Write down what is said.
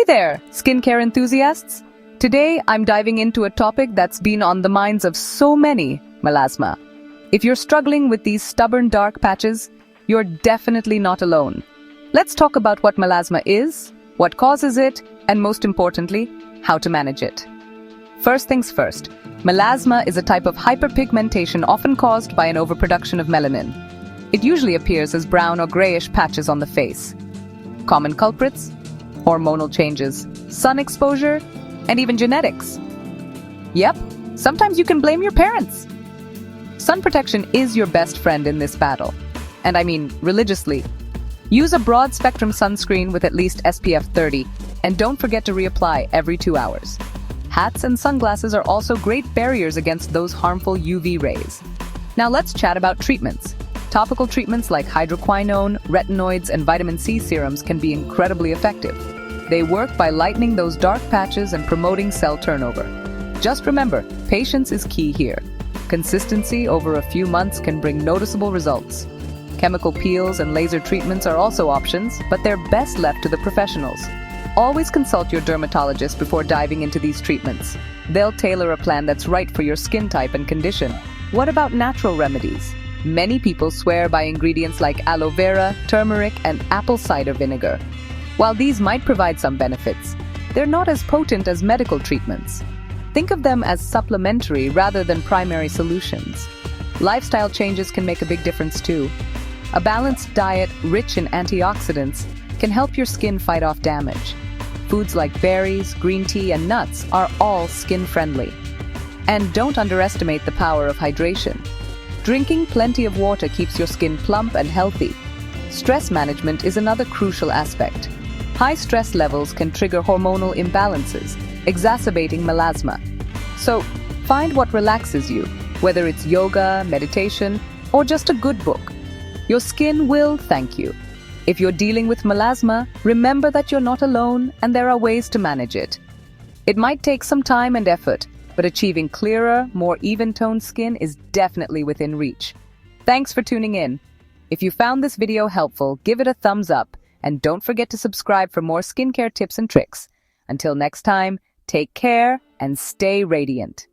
there, skincare enthusiasts! Today, I'm diving into a topic that's been on the minds of so many, melasma. If you're struggling with these stubborn dark patches, you're definitely not alone. Let's talk about what melasma is, what causes it, and most importantly, how to manage it. First things first, melasma is a type of hyperpigmentation often caused by an overproduction of melanin. It usually appears as brown or grayish patches on the face. Common culprits? Hormonal changes, sun exposure, and even genetics. Yep, sometimes you can blame your parents. Sun protection is your best friend in this battle. And I mean religiously. Use a broad-spectrum sunscreen with at least SPF 30, and don't forget to reapply every 2 hours. Hats and sunglasses are also great barriers against those harmful UV rays. Now let's chat about treatments. Topical treatments like hydroquinone, retinoids, and vitamin C serums can be incredibly effective. They work by lightening those dark patches and promoting cell turnover. Just remember, patience is key here. Consistency over a few months can bring noticeable results. Chemical peels and laser treatments are also options, but they're best left to the professionals. Always consult your dermatologist before diving into these treatments. They'll tailor a plan that's right for your skin type and condition. What about natural remedies? Many people swear by ingredients like aloe vera, turmeric, and apple cider vinegar. While these might provide some benefits, they're not as potent as medical treatments. Think of them as supplementary rather than primary solutions. Lifestyle changes can make a big difference too. A balanced diet rich in antioxidants can help your skin fight off damage. Foods like berries, green tea, and nuts are all skin-friendly. And don't underestimate the power of hydration. Drinking plenty of water keeps your skin plump and healthy. Stress management is another crucial aspect. High stress levels can trigger hormonal imbalances, exacerbating melasma. So, find what relaxes you, whether it's yoga, meditation, or just a good book. Your skin will thank you. If you're dealing with melasma, remember that you're not alone and there are ways to manage it. It might take some time and effort, but achieving clearer, more even-toned skin is definitely within reach. Thanks for tuning in. If you found this video helpful, give it a thumbs up, and don't forget to subscribe for more skincare tips and tricks. Until next time, take care and stay radiant.